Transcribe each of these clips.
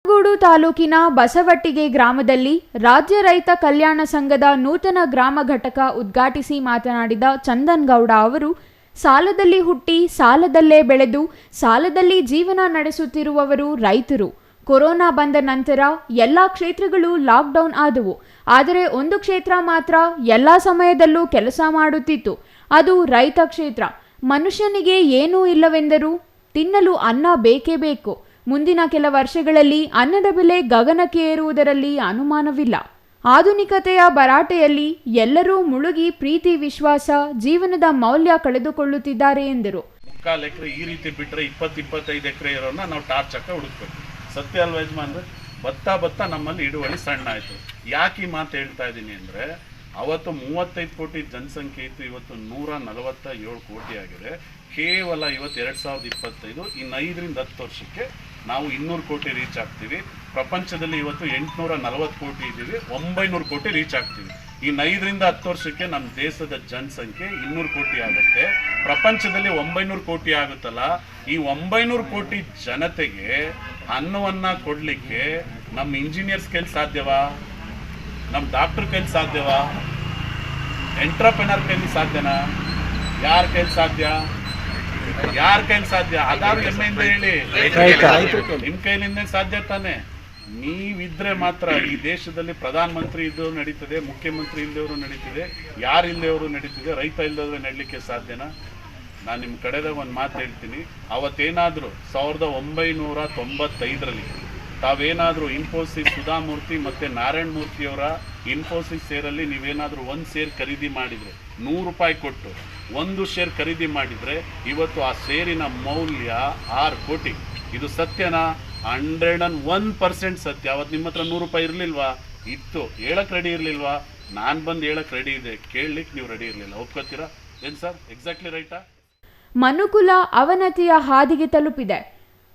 ಗೂಡು ತಾಲೂಕಿನ ಬಸವಟ್ಟಿಗೆ ಗ್ರಾಮದಲ್ಲಿ ರಾಜ್ಯ ರೈತ ಕಲ್ಯಾಣ ಸಂಘದ ನೂತನ ಗ್ರಾಮ ಘಟಕ ಉದ್ಘಾಟಿಸಿ ಮಾತನಾಡಿದ ಚಂದನ್ ಗೌಡ ಅವರು, ಸಾಲದಲ್ಲಿ ಹುಟ್ಟಿ ಸಾಲದಲ್ಲೇ ಬೆಳೆದು ಸಾಲದಲ್ಲಿ ಜೀವನ ನಡೆಸುತ್ತಿರುವವರು ರೈತರು. ಕೊರೋನಾ ಬಂದ ನಂತರ ಎಲ್ಲ ಕ್ಷೇತ್ರಗಳು ಲಾಕ್ಡೌನ್ ಆದವು. ಆದರೆ ಒಂದು ಕ್ಷೇತ್ರ ಮಾತ್ರ ಎಲ್ಲ ಸಮಯದಲ್ಲೂ ಕೆಲಸ ಮಾಡುತ್ತಿತ್ತು. ಅದು ರೈತ ಕ್ಷೇತ್ರ. ಮನುಷ್ಯನಿಗೆ ಏನೂ ಇಲ್ಲವೆಂದರೂ ತಿನ್ನಲು ಅನ್ನ ಬೇಕೇ ಬೇಕು. ಮುಂದಿನ ಕೆಲ ವರ್ಷಗಳಲ್ಲಿ ಅನ್ನದ ಬೆಲೆ ಗಗನಕ್ಕೆ ಏರುವುದರಲ್ಲಿ ಅನುಮಾನವಿಲ್ಲ. ಆಧುನಿಕತೆಯ ಭರಾಟೆಯಲ್ಲಿ ಎಲ್ಲರೂ ಮುಳುಗಿ ಪ್ರೀತಿ, ವಿಶ್ವಾಸ, ಜೀವನದ ಮೌಲ್ಯ ಕಳೆದುಕೊಳ್ಳುತ್ತಿದ್ದಾರೆ ಎಂದರು. 3/4 ಎಕರೆ ಈ ರೀತಿ ಬಿಟ್ಟರೆ 20-25 ಎಕರೆ ಇರೋನ್ನ ನಾವು ಟಾರ್ಚ್ ಹಾಕ ಹುಡುಕ್ಬೇಕು. ಸತ್ಯ ಅಲ್ವಾ ಯಜಮಾನ್ರೆ? ಬತ್ತಾ ನಮ್ಮಲ್ಲಿ ಹಿಡುವಳಿ ಸಣ್ಣ ಆಯಿತು. ಯಾಕೆ ಈ ಮಾತು ಹೇಳ್ತಾ ಇದ್ದೀನಿ ಅಂದರೆ, ಅವತ್ತು 35 ಕೋಟಿ ಜನಸಂಖ್ಯೆ ಇತ್ತು, ಇವತ್ತು 147 ಕೋಟಿ ಆಗಿದೆ. ಕೇವಲ ಇವತ್ತು 2025 ಇನ್ನು 5ರಿಂದ 10 ವರ್ಷಕ್ಕೆ ನಾವು 200 ಕೋಟಿ ರೀಚ್ ಆಗ್ತೀವಿ. ಪ್ರಪಂಚದಲ್ಲಿ ಇವತ್ತು 840 ಕೋಟಿ ಇದ್ದೀವಿ, 900 ಕೋಟಿ ರೀಚ್ ಆಗ್ತೀವಿ. ಇನ್ನು 5ರಿಂದ 10 ವರ್ಷಕ್ಕೆ ನಮ್ಮ ದೇಶದ ಜನಸಂಖ್ಯೆ 200 ಕೋಟಿ ಆಗುತ್ತೆ. ಪ್ರಪಂಚದಲ್ಲಿ 900 ಕೋಟಿ ಆಗುತ್ತಲ್ಲ. ಈ 900 ಕೋಟಿ ಜನತೆಗೆ ಅನ್ನವನ್ನು ಕೊಡಲಿಕ್ಕೆ ನಮ್ಮ ಇಂಜಿನಿಯರ್ಸ್ ಕೈಲಿ ಸಾಧ್ಯವಾ? ನಮ್ಮ ಡಾಕ್ಟರ್ ಕೈಲಿ ಸಾಧ್ಯವಾ? ಎಂಟ್ರಪ್ರೆನರ್ ಕೈಲಿ ಸಾಧ್ಯನಾ? ಯಾರ ಕೈಲಿ ಸಾಧ್ಯ? ಅದಾರು ಹೆಮ್ಮೆಯಿಂದ ಹೇಳಿ. ನಿಮ್ಮ ಕೈಲಿಂದ ಸಾಧ್ಯ ತಾನೆ? ನೀವಿದ್ರೆ ಮಾತ್ರ ಈ ದೇಶದಲ್ಲಿ ಪ್ರಧಾನ ಮಂತ್ರಿ ಇದ್ದವರು ನಡೀತದೆ, ಮುಖ್ಯಮಂತ್ರಿ ಇಲ್ಲದವರು ನಡೀತಿದೆ, ಯಾರು ಇಲ್ಲದವರು ನಡೀತಿದೆ. ರೈತ ಇಲ್ಲದವ್ರು ನಡೀಲಿಕ್ಕೆ ಸಾಧ್ಯನಾ? ನಾನು ನಿಮ್ಮ ಕಡೆದಾಗ ಒಂದು ಮಾತು ಹೇಳ್ತೀನಿ. ಅವತ್ತೇನಾದರೂ 1995ರಲ್ಲಿ ತಾವೇನಾದರೂ ಇನ್ಫೋಸಿಸ್ ಸುಧಾಮೂರ್ತಿ ಮತ್ತು ನಾರಾಯಣ ಮೂರ್ತಿಯವರ ಇನ್ಫೋಸಿಸ್ ಶೇರಲ್ಲಿ ನೀವೇನಾದರೂ 1 ಶೇರ್ ಖರೀದಿ ಮಾಡಿದರೆ, 100 ರೂಪಾಯಿ ಕೊಟ್ಟು 1 ಶೇರ್ ಖರೀದಿ ಮಾಡಿದರೆ, ಇವತ್ತು ಆ ಶೇರಿನ ಮೌಲ್ಯ 6 ಕೋಟಿ. ಇದು ಸತ್ಯನಾ? 101% ಸತ್ಯ. ಅವತ್ತು ನಿಮ್ಮ ಹತ್ರ 100 ರೂಪಾಯಿ ಇರಲಿಲ್ವಾ? ಇತ್ತು. ಹೇಳಕ್ಕೆ ರೆಡಿ ಇರಲಿಲ್ವಾ? ನಾನು ಬಂದು ಹೇಳಕ್ಕೆ ರೆಡಿ ಇದೆ, ಕೇಳಲಿಕ್ಕೆ ನೀವು ರೆಡಿ ಇರಲಿಲ್ಲ. ಒಪ್ಕೋತೀರಾ? ಏನು ಸರ್, ಎಕ್ಸಾಕ್ಟ್ಲಿ ರೈಟಾ? ಮನುಕುಲ ಅವನತಿಯ ಹಾದಿಗೆ ತಲುಪಿದೆ.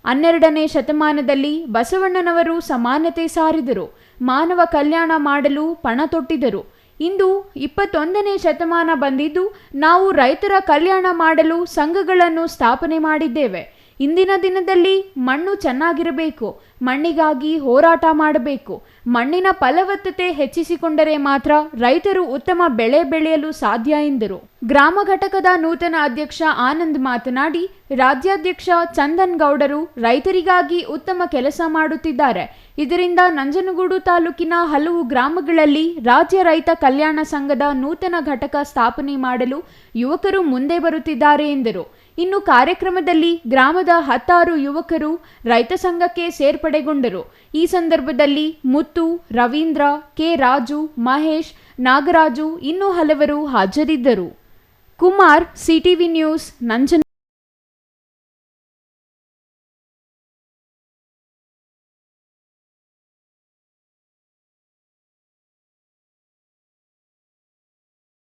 12ನೇ ಶತಮಾನದಲ್ಲಿ ಬಸವಣ್ಣನವರು ಸಮಾನತೆ ಸಾರಿದರು, ಮಾನವ ಕಲ್ಯಾಣ ಮಾಡಲು ಪಣ ತೊಟ್ಟಿದ್ದರು. ಇಂದು 21ನೇ ಶತಮಾನ ಬಂದಿದ್ದು ನಾವು ರೈತರ ಕಲ್ಯಾಣ ಮಾಡಲು ಸಂಘಗಳನ್ನು ಸ್ಥಾಪನೆ ಮಾಡಿದ್ದೇವೆ. ಇಂದಿನ ದಿನದಲ್ಲಿ ಮಣ್ಣು ಚೆನ್ನಾಗಿರಬೇಕು, ಮಣ್ಣಿಗಾಗಿ ಹೋರಾಟ ಮಾಡಬೇಕು. ಮಣ್ಣಿನ ಫಲವತ್ತತೆ ಹೆಚ್ಚಿಸಿಕೊಂಡರೆ ಮಾತ್ರ ರೈತರು ಉತ್ತಮ ಬೆಳೆ ಬೆಳೆಯಲು ಸಾಧ್ಯ ಎಂದರು. ಗ್ರಾಮ ಘಟಕದ ನೂತನ ಅಧ್ಯಕ್ಷ ಆನಂದ್ ಮಾತನಾಡಿ, ರಾಜ್ಯಾಧ್ಯಕ್ಷ ಚಂದನ್ ಗೌಡರು ರೈತರಿಗಾಗಿ ಉತ್ತಮ ಕೆಲಸ ಮಾಡುತ್ತಿದ್ದಾರೆ. ಇದರಿಂದ ನಂಜನಗೂಡು ತಾಲೂಕಿನ ಹಲವು ಗ್ರಾಮಗಳಲ್ಲಿ ರಾಜ್ಯ ರೈತ ಕಲ್ಯಾಣ ಸಂಘದ ನೂತನ ಘಟಕ ಸ್ಥಾಪನೆ ಮಾಡಲು ಯುವಕರು ಮುಂದೆ ಬರುತ್ತಿದ್ದಾರೆ ಎಂದರು. ಇನ್ನು ಕಾರ್ಯಕ್ರಮದಲ್ಲಿ ಗ್ರಾಮದ 16 ಯುವಕರು ರೈತ ಸಂಘಕ್ಕೆ ಸೇರ್ಪಡೆಗೊಂಡರು. ಈ ಸಂದರ್ಭದಲ್ಲಿ ಮುತ್ತು, ರವೀಂದ್ರ, ಕೆ ರಾಜು, ಮಹೇಶ್, ನಾಗರಾಜು ಇನ್ನೂ ಹಲವರು ಹಾಜರಿದ್ದರು. Kumar, CTV news, Nanjangud.